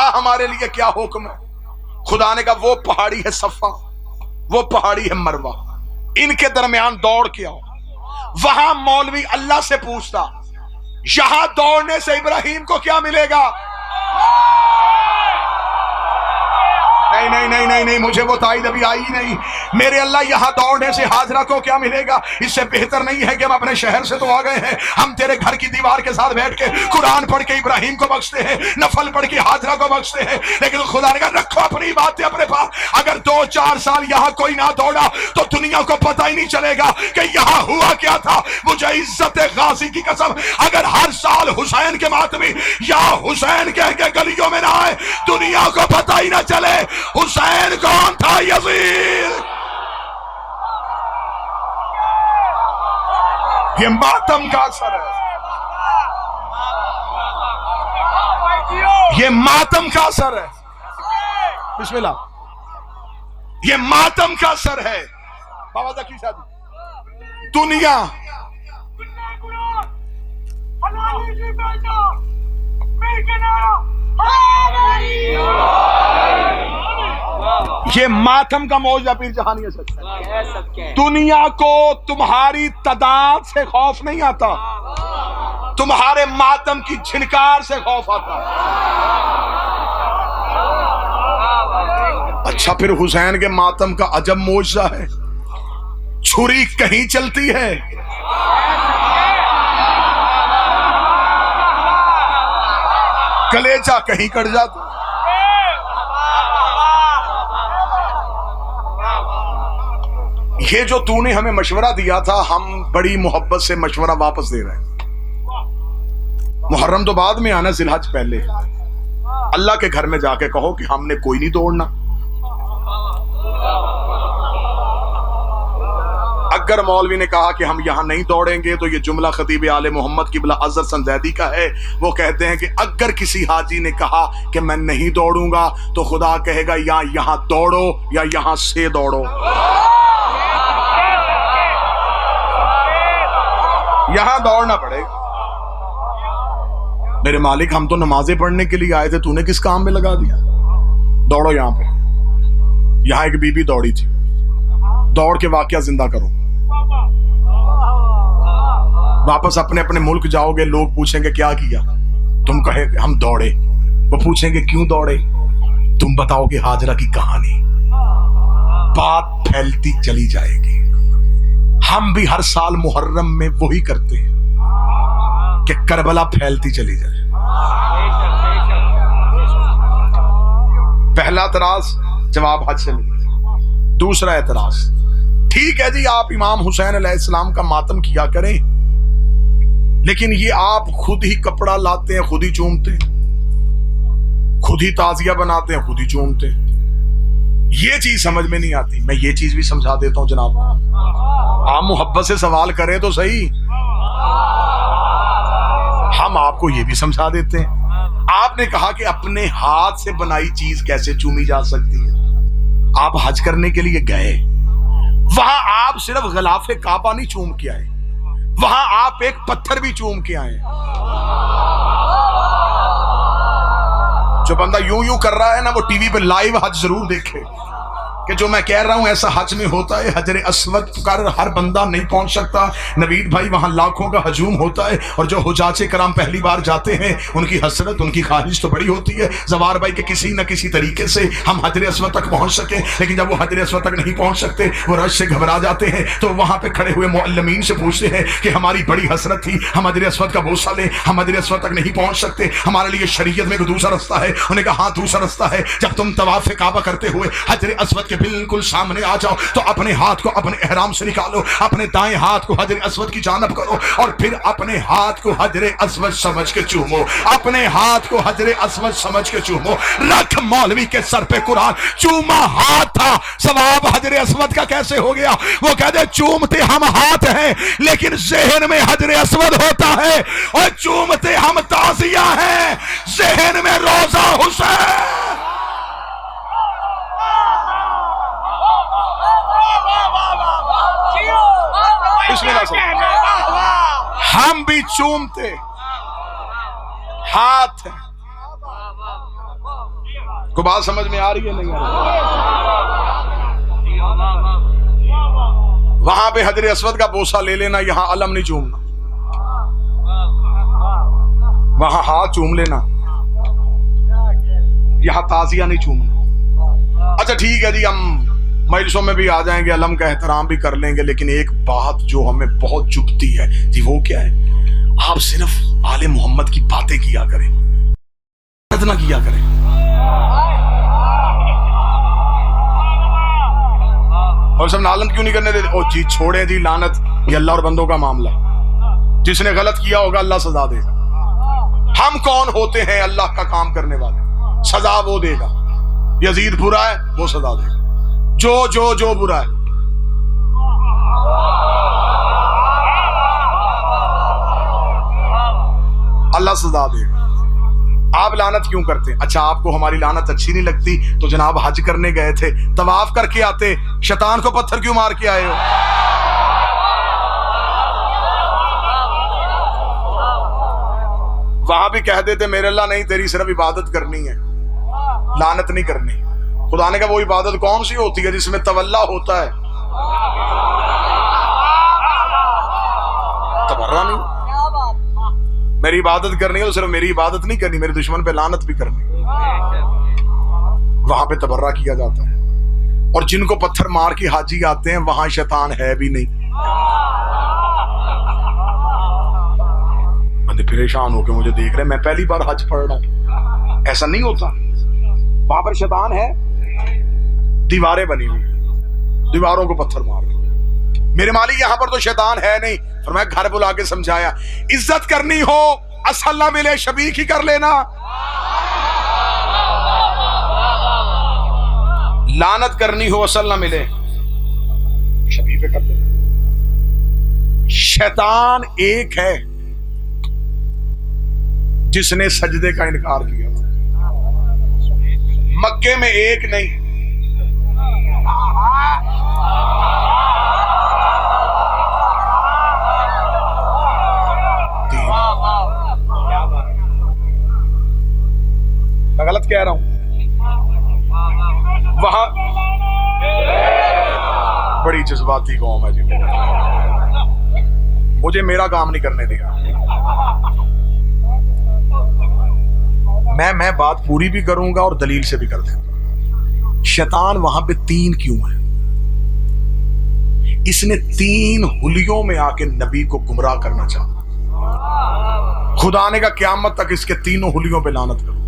بتا ہمارے لیے کیا حکم ہے؟ خدا نے کہا وہ پہاڑی ہے صفا، وہ پہاڑی ہے مروہ، ان کے درمیان دوڑ کے آؤ۔ وہاں مولوی اللہ سے پوچھتا یہاں دوڑنے سے ابراہیم کو کیا ملے گا؟ نہیں نہیں نہیں نہیں، مجھے وہ تائید ابھی آئی نہیں۔ میرے اللہ یہاں دوڑنے سے حاجرہ کو کیا ملے گا؟ اس سے بہتر نہیں ہے کہ ہم اپنے شہر سے تو آ گئے ہیں، ہم تیرے گھر کی دیوار کے ساتھ بیٹھ کے قرآن پڑھ کے ابراہیم کو بخشتے ہیں، نفل پڑھ کے حاجرہ کو بخشتے ہیں۔ لیکن خدا نے کہا رکھو اپنی باتیں اپنے پاس، اگر 2-4 سال یہاں کوئی نہ دوڑا تو دنیا کو پتہ ہی نہیں چلے گا کہ یہاں ہوا کیا تھا۔ مجھے عزت غازی کی قسم، اگر ہر سال حسین کے ماتمی یا حسین کہہ کے گلیوں میں نہ آئے، دنیا کو پتہ ہی نہ چلے حسین کون تھا۔ یزید یہ ماتم کا اثر ہے، یہ ماتم کا اثر ہے۔ بسم اللہ، یہ ماتم کا اثر ہے۔ بابا ذکی صاحب، دنیا یہ ماتم کا موجہ پیر جہانی ہے سچ ہے۔ دنیا کو تمہاری تعداد سے خوف نہیں آتا، تمہارے ماتم کی جھنکار سے خوف آتا۔ اچھا پھر حسین کے ماتم کا عجب معجزہ ہے، چھری کہیں چلتی ہے، کلیجہ کہیں کٹ جاتا۔ یہ جو تو نے ہمیں مشورہ دیا تھا، ہم بڑی محبت سے مشورہ واپس دے رہے ہیں۔ محرم تو بعد میں آنا، ذی الحج پہلے۔ اللہ کے گھر میں جا کے کہو کہ ہم نے کوئی نہیں دوڑنا۔ اگر مولوی نے کہا کہ ہم یہاں نہیں دوڑیں گے تو یہ جملہ خطیب آل محمد قبلہ عزت سنزیدی کا ہے۔ وہ کہتے ہیں کہ اگر کسی حاجی نے کہا کہ میں نہیں دوڑوں گا تو خدا کہے گا یا یہاں دوڑو یا یہاں سے دوڑو، یہاں دوڑنا پڑے گا۔ میرے مالک ہم تو نمازیں پڑھنے کے لیے آئے تھے، تو نے کس کام میں لگا دیا؟ دوڑو یہاں پہ۔ یہاں ایک بی بی دوڑی تھی، دوڑ کے واقعہ زندہ کرو۔ واپس اپنے اپنے ملک جاؤ گے، لوگ پوچھیں گے کیا کیا؟ تم کہے ہم دوڑے۔ وہ پوچھیں گے کیوں دوڑے؟ تم بتاؤ گے حاجرہ کی کہانی۔ بات پھیلتی چلی جائے گی۔ ہم بھی ہر سال محرم میں وہی کرتے ہیں کہ کربلا پھیلتی چلی جائے۔ پہلا اعتراض جواب حج سے ملا۔ دوسرا اعتراض، ٹھیک ہے جی آپ امام حسین علیہ السلام کا ماتم کیا کریں، لیکن یہ آپ خود ہی کپڑا لاتے ہیں، خود ہی چومتے ہیں، خود ہی تعزیہ بناتے ہیں، خود ہی چومتے ہیں۔ یہ چیز سمجھ میں نہیں آتی۔ میں یہ چیز بھی سمجھا دیتا ہوں جناب، آپ محبت سے سوال کریں تو صحیح، ہم آپ کو یہ بھی سمجھا دیتے ہیں۔ آپ نے کہا کہ اپنے ہاتھ سے بنائی چیز کیسے چومی جا سکتی ہے؟ آپ حج کرنے کے لیے گئے، وہاں آپ صرف غلاف کعبہ نہیں چوم کے آئے، وہاں آپ ایک پتھر بھی چوم کے آئے۔ جو بندہ یوں کر رہا ہے نا، وہ ٹی وی پہ لائیو حج ضرور دیکھے کہ جو میں کہہ رہا ہوں ایسا حج میں ہوتا ہے۔ حجر اسود پر ہر بندہ نہیں پہنچ سکتا نوید بھائی، وہاں لاکھوں کا ہجوم ہوتا ہے، اور جو حجاج کرام پہلی بار جاتے ہیں ان کی حسرت، ان کی خواہش تو بڑی ہوتی ہے زوار بھائی کہ کسی نہ کسی طریقے سے ہم حجر اسود تک پہنچ سکیں، لیکن جب وہ حجر اسود تک نہیں پہنچ سکتے، وہ رش سے گھبرا جاتے ہیں، تو وہاں پہ کھڑے ہوئے معلمین سے پوچھتے ہیں کہ ہماری بڑی حسرت تھی، ہم حجر اسود کا بوسہ لیں، ہم حجر اسود تک نہیں پہنچ سکتے، ہمارے لیے شریعت میں کوئی دوسرا رستہ ہے؟ انہوں نے کہا ہاں دوسرا رستہ ہے، جب تم طواف کعبہ کرتے ہوئے حجر اسود کے بالکل سامنے آ جاؤ تو اپنے ہاتھ کو اپنے احرام سے نکالو، اپنے دائیں ہاتھ کو حجر اسود کی جانب کرو، اور پھر اپنے ہاتھ کو حجر اسود سمجھ کے چومو، اپنے ہاتھ کو حجر اسود سمجھ کے چومو۔ رکھ مولوی کے سر پہ قرآن، چوما ہاتھ تھا، ثواب حجر اسود کا کیسے ہو گیا؟ وہ کہتے چومتے ہم ہاتھ ہیں لیکن ذہن میں حجر اسود ہوتا ہے، اور چومتے ہم تعزیہ ہیں، ذہن میں روزہ حسین۔ بسم اللہ سے ہم بھی چومتے ہاتھ ہیں، کو بات سمجھ میں آ رہی ہے نہیں آ رہی؟ وہاں پہ حجر اسود کا بوسہ لے لینا، یہاں علم نہیں چومنا، وہاں ہاتھ چوم لینا، یہاں تازیہ نہیں چومنا۔ اچھا ٹھیک ہے جی، ہم مجلسوں میں بھی آ جائیں گے، علم کا احترام بھی کر لیں گے، لیکن ایک بات جو ہمیں بہت چبھتی ہے جی، وہ کیا ہے؟ آپ صرف آل محمد کی باتیں کیا کریں، نہ کیا کریں۔ اور سب لعنت کیوں نہیں کرنے دیتے؟ او جی چھوڑیں جی لعنت، یہ اللہ اور بندوں کا معاملہ، جس نے غلط کیا ہوگا اللہ سزا دے گا۔ ہم کون ہوتے ہیں اللہ کا کام کرنے والے؟ سزا وہ دے گا۔ یزید برا ہے، وہ سزا دے گا، جو برا ہے۔ اللہ سزا دے گا۔ آپ لعنت کیوں کرتے ہیں؟ اچھا آپ کو ہماری لعنت اچھی نہیں لگتی تو جناب حج کرنے گئے تھے، طواف کر کے آتے، شیطان کو پتھر کیوں مار کے آئے ہو؟ وہاں بھی کہہ دیتے میرے اللہ نہیں، تیری صرف عبادت کرنی ہے، لعنت نہیں کرنی۔ خدا نے کہا وہ عبادت کون سی ہوتی ہے جس میں تولا ہوتا ہے؟ تبرہ نہیں، میری عبادت کرنی ہے تو صرف میری عبادت نہیں کرنی، میرے دشمن پہ لعنت بھی کرنی۔ وہاں پہ تبرہ کیا جاتا ہے، اور جن کو پتھر مار کے حاجی آتے ہیں وہاں شیطان ہے بھی نہیں۔ بندے پریشان ہو کے مجھے دیکھ رہے ہیں، میں پہلی بار حج پڑھ رہا ہوں، ایسا نہیں ہوتا۔ وہاں پر شیطان ہے، دیواریں بنی ہوئی، دیواروں کو پتھر مار رہے۔ میرے مالک یہاں پر تو شیطان ہے نہیں، فرمایا گھر بلا کے سمجھایا، عزت کرنی ہو اصل نہ ملے شبیہ کی کر لینا، لعنت کرنی ہو اصل نہ ملے شبیہ پہ کر لینا۔ شیطان ایک ہے جس نے سجدے کا انکار کیا، مکے میں ایک نہیں، میں غلط کہہ رہا ہوں؟ وہاں بڑی جذباتی قوم ہے جی، مجھے میرا کام نہیں کرنے دیا، میں بات پوری بھی کروں گا اور دلیل سے بھی کر دیں گا۔ شیطان وہاں پہ تین کیوں ہے؟ اس نے تین حلیوں میں آ کے نبی کو گمراہ کرنا چاہا۔ خدا نے کہا قیامت تک اس کے تینوں حلیوں پہ لعنت کرو۔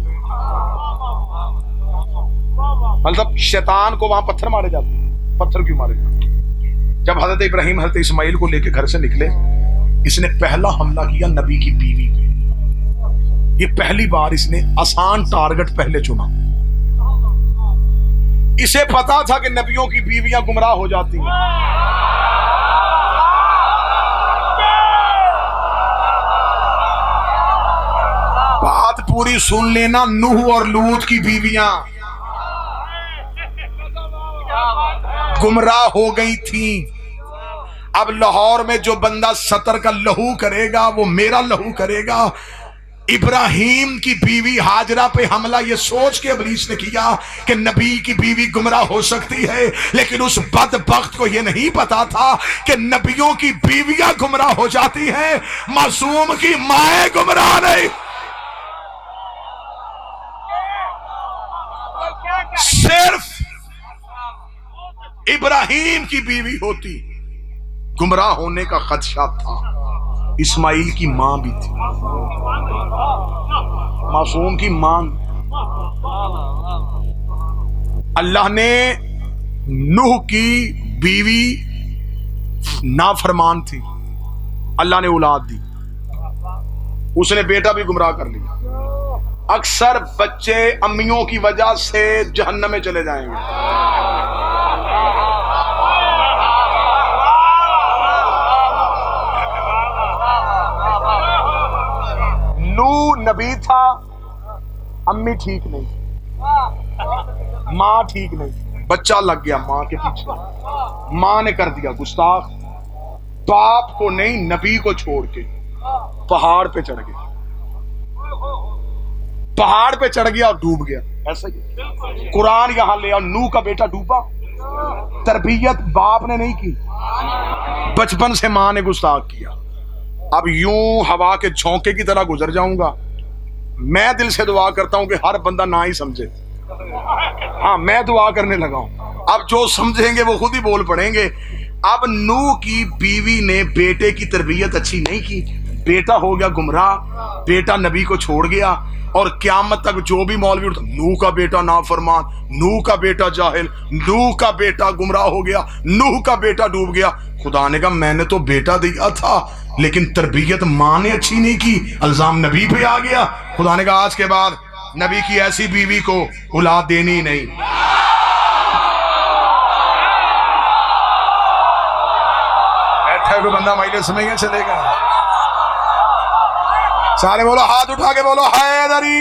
مطلب شیطان کو وہاں پتھر مارے جاتے ہیں، پتھر کیوں مارے جاتے ہیں؟ جب حضرت ابراہیم حضرت اسماعیل کو لے کے گھر سے نکلے، اس نے پہلا حملہ کیا نبی کی بیوی پہ۔ یہ پہلی بار اس نے آسان ٹارگٹ پہلے چنا۔ اسے پتا تھا کہ نبیوں کی بیویاں گمراہ ہو جاتی ہیں، بات پوری سن لینا۔ نوح اور لوط کی بیویاں گمراہ ہو گئی تھیں۔ اب لاہور میں جو بندہ 70 کا لہو کرے گا وہ میرا لہو کرے گا۔ ابراہیم کی بیوی ہاجرہ پہ حملہ یہ سوچ کے ابلیس نے کیا کہ نبی کی بیوی گمراہ ہو سکتی ہے، لیکن اس بدبخت کو یہ نہیں پتا تھا کہ نبیوں کی بیویاں گمراہ ہو جاتی ہیں، معصوم کی مائیں گمراہ نہیں۔ صرف ابراہیم کی بیوی ہوتی گمراہ ہونے کا خدشہ تھا، اسماعیل کی ماں بھی تھی، معصوم کی ماں۔ اللہ نے نوح کی بیوی نافرمان تھی، اللہ نے اولاد دی، اس نے بیٹا بھی گمراہ کر لیا۔ اکثر بچے امیوں کی وجہ سے جہنم میں چلے جائیں گے۔ نوح نبی تھا، امی ٹھیک نہیں، ماں ٹھیک نہیں، بچہ لگ گیا ماں کے پیچھے، ماں نے کر دیا گستاخ، باپ کو نہیں نبی کو چھوڑ کے پہاڑ پہ چڑھ گئے۔ پہاڑ پہ چڑھ گیا اور ڈوب گیا. ایسا ہی قرآن یہاں لے آؤ. نوح کا بیٹا ڈوبا, تربیت باپ نے نہیں کی, بچپن سے ماں نے گستاخ کیا. اب یوں ہوا کے جھونکے کی طرح گزر جاؤں گا. میں دل سے دعا کرتا ہوں کہ ہر بندہ نہ ہی سمجھے. ہاں میں دعا کرنے لگا ہوں. اب جو سمجھیں گے وہ خود ہی بول پڑیں گے. اب نوح کی بیوی نے بیٹے کی تربیت اچھی نہیں کی, بیٹا ہو گیا گمراہ, بیٹا نبی کو چھوڑ گیا, اور قیامت تک جو بھی مولوی اٹھتا, نوح کا بیٹا نافرمان, نوح کا بیٹا جاہل, نوح کا بیٹا گمراہ ہو گیا, نوح کا بیٹا ڈوب گیا. خدا نے کہا میں نے تو بیٹا دیا تھا لیکن تربیت ماں نے اچھی نہیں کی, الزام نبی پہ آ گیا. خدا نے کہا آج کے بعد نبی کی ایسی بیوی کو اولاد دینی نہیں. بیٹھا کوئی بندہ مجلس میں ہی چلے گا. سارے بولو, ہاتھ اٹھا کے بولو حیدری.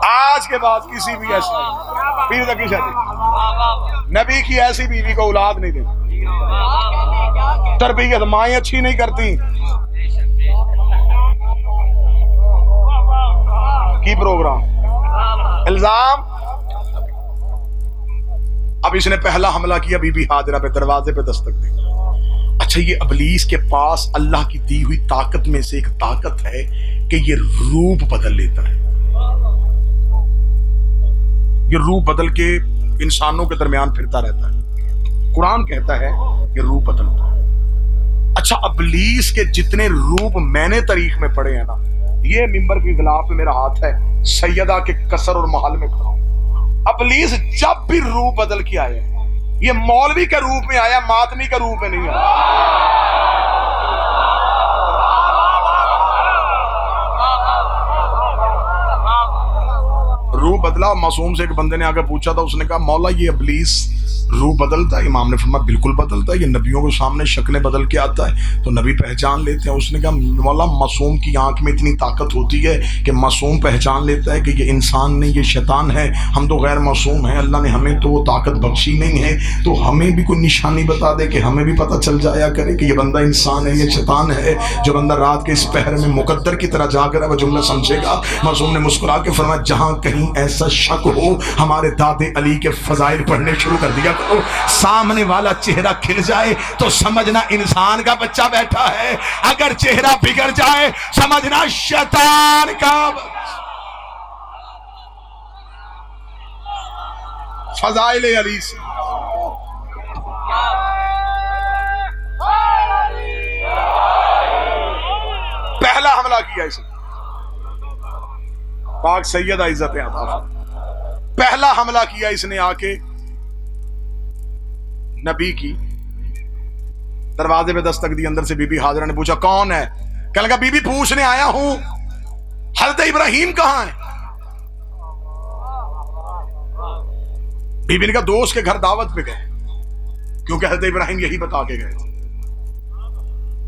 آج کے بعد کسی بھی ایسی پیر تکی شادی نبی کی ایسی بیوی کو اولاد نہیں دینی. تربیت مائیں اچھی نہیں کرتی. کی پروگرام الزام. اب اس نے پہلا حملہ کیا بی بی حاجرہ پہ, دروازے پہ دستک دی. اچھا یہ ابلیس کے پاس اللہ کی دی ہوئی طاقت میں سے ایک طاقت ہے کہ یہ روپ بدل لیتا ہے. یہ روپ بدل کے انسانوں کے درمیان پھرتا رہتا ہے. قرآن کہتا ہے کہ روپ بدلتا ہے. اچھا ابلیس کے جتنے روپ میں نے تاریخ میں پڑھے ہیں نا, یہ ممبر کی غلاف میں میرا ہاتھ ہے, سیدہ کے قصر اور محل میں کھڑا ہوں. ابلیس جب بھی روپ بدل کے آیا, یہ مولوی کے روپ میں آیا, ماتمی کے روپ میں نہیں آیا. روح بدلا. معصوم سے ایک بندے نے آگے پوچھا تھا, اس نے کہا مولا یہ ابلیس روح بدلتا ہے؟ امام نے فرمایا بالکل بدلتا ہے, یہ نبیوں کے سامنے شکلیں بدل کے آتا ہے تو نبی پہچان لیتے ہیں. اس نے کہا مولا معصوم کی آنکھ میں اتنی طاقت ہوتی ہے کہ معصوم پہچان لیتا ہے کہ یہ انسان نہیں, یہ شیطان ہے, ہم تو غیر معصوم ہیں, اللہ نے ہمیں تو وہ طاقت بخشی نہیں ہے, تو ہمیں بھی کوئی نشانی بتا دے کہ ہمیں بھی پتہ چل جایا کرے کہ یہ بندہ انسان ہے, یہ شیطان ہے. جو بندہ رات کے اس پہر میں مقدر کی طرح جا کر وہ جملہ سمجھے گا. معصوم نے مسکرا کے فرمایا جہاں کہیں ایسا شک ہو ہمارے دادے علی کے فضائل پڑھنے شروع کر دیا کرو, سامنے والا چہرہ کھل جائے تو سمجھنا انسان کا بچہ بیٹھا ہے, اگر چہرہ بگڑ جائے سمجھنا شیطان کا. فضائل علی سے پہلا حملہ کیا اسے پاک سید عزت عطا. پہلا حملہ کیا اس نے آ کے نبی کی, دروازے پہ دستک دی. اندر سے بی بی حاجرہ نے پوچھا کون ہے؟ کہنے لگا بی بی پوچھنے آیا ہوں حضرت ابراہیم کہاں ہے؟ بی بی نے کہا دوست کے گھر دعوت پہ گئے, کیونکہ حضرت ابراہیم یہی بتا کے گئے تھے.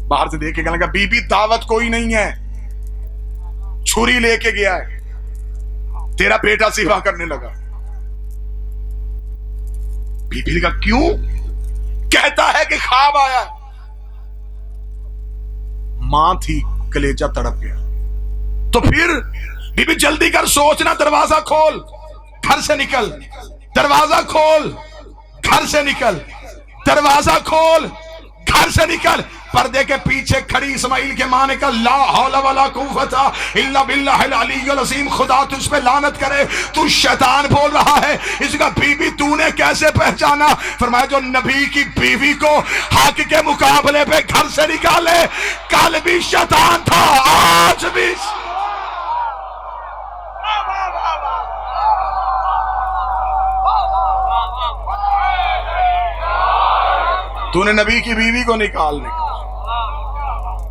باہر سے دیکھ کے کہنے لگا بی بی دعوت کوئی نہیں ہے, چھری لے کے گیا ہے, تیرا بیٹا سیوا کرنے لگا. بی بی نے کہا کیوں؟ کہتا ہے کہ خواب آیا. ماں تھی, کلیجہ تڑپ گیا. تو پھر بی بی جلدی کر, سوچنا, دروازہ کھول, گھر سے نکل, دروازہ کھول, گھر سے نکل, دروازہ کھول, گھر سے نکل. پردے کے پیچھے کھڑی اسماعیل کے ماں نے کہا لا حول ولا قوت الا باللہ العلی العظیم, خدا تجھ پہ لعنت کرے, تو شیطان بول رہا ہے. اس کا بی بی تو نے کیسے پہچانا؟ فرمایا جو نبی کی بیوی کو حق کے مقابلے پہ گھر سے نکالے, کل بھی شیطان تھا آج بھی. تو نے نبی کی بیوی کو نکالنے,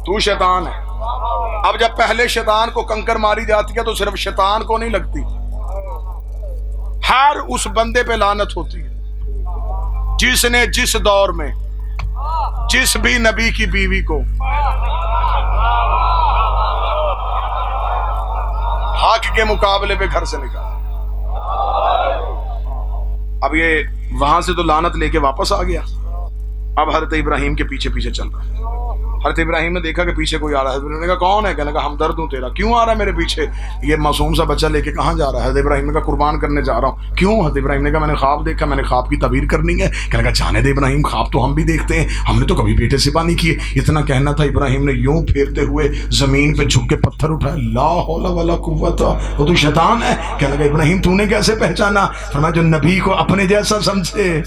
تو شیطان ہے. اب جب پہلے شیطان کو کنکر ماری جاتی ہے تو صرف شیطان کو نہیں لگتی, ہر اس بندے پہ لعنت ہوتی ہے جس نے جس دور میں جس بھی نبی کی بیوی کو حق کے مقابلے پہ گھر سے نکالا. اب یہ وہاں سے تو لعنت لے کے واپس آ گیا, اب حضرت ابراہیم کے پیچھے پیچھے چل رہا ہے. حضرت ابراہیم نے دیکھا کہ پیچھے کوئی آ رہا ہے. حضرت نے کہا کون ہے؟ کہنے لگا ہمدرد ہوں تیرا. کیوں آ رہا ہے میرے پیچھے؟ یہ معصوم سا بچہ لے کے کہاں جا رہا ہے؟ حضرت ابراہیم نے کہا قربان کرنے جا رہا ہوں. کیوں؟ حضرت ابراہیم نے کہا میں نے خواب دیکھا, میں نے خواب کی تعبیر کرنی ہے. کہنے لگا جانے دے ابراہیم, خواب تو ہم بھی دیکھتے ہیں, ہم نے تو کبھی بیٹے سے نہیں کیے. اتنا کہنا تھا, ابراہیم نے یوں پھیرتے ہوئے زمین پہ جھک کے پتھر اٹھایا. لا حول ولا قوت, وہ تو شیطان ہے. کہنے لگا ابراہیم تو نے کیسے پہچانا؟ فرمایا جو نبی کو اپنے جیسا سمجھے.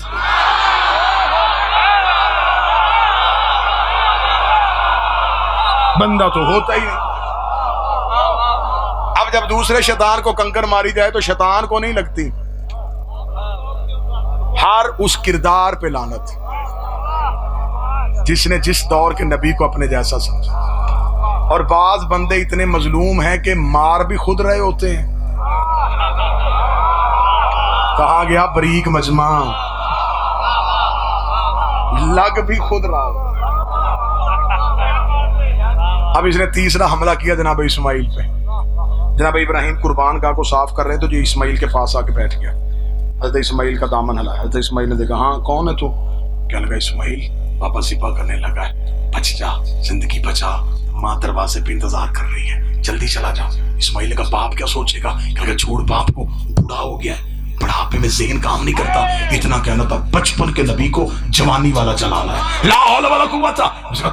بندہ تو ہوتا ہی نہیں. اب جب دوسرے شیطان کو کنکر ماری جائے تو شیطان کو نہیں لگتی, ہر اس کردار پہ لعنت جس نے جس دور کے نبی کو اپنے جیسا سمجھا. اور بعض بندے اتنے مظلوم ہیں کہ مار بھی خود رہے ہوتے ہیں. کہا گیا بریک مجمع, لگ بھی خود رہا. اب اس نے تیسرا حملہ کیا جناب اسماعیل پہ. جناب ابراہیم قربان گاہ کو صاف کر رہے تو جو اسماعیل کے پاس آ کے بیٹھ گیا. حضرت اسماعیل کا دامن ہلایا. حضرت اسماعیل نے دیکھا ہاں کون ہے تو؟ کہنے لگا اسماعیل پاپا ذبح کرنے لگا ہے, بچ جا, زندگی بچا, ماں دروازے پہ انتظار کر رہی ہے, جلدی چلا جا. اسماعیل کا باپ کیا سوچے گا؟ کہنے لگا چھوڑ, باپ کو بوڑھا ہو گیا ہے, بڑھاپے میں ذہن کام نہیں کرتا. اتنا کہنا تھا بچپن کے نبی کو جوانی والا چلانا ہے. لا حول ولا قوت.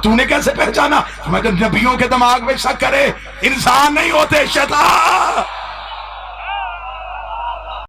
تو نے کیسے پہچانا؟ میں کہ نبیوں کے دماغ میں شک کرے, انسان نہیں ہوتے, شیطان.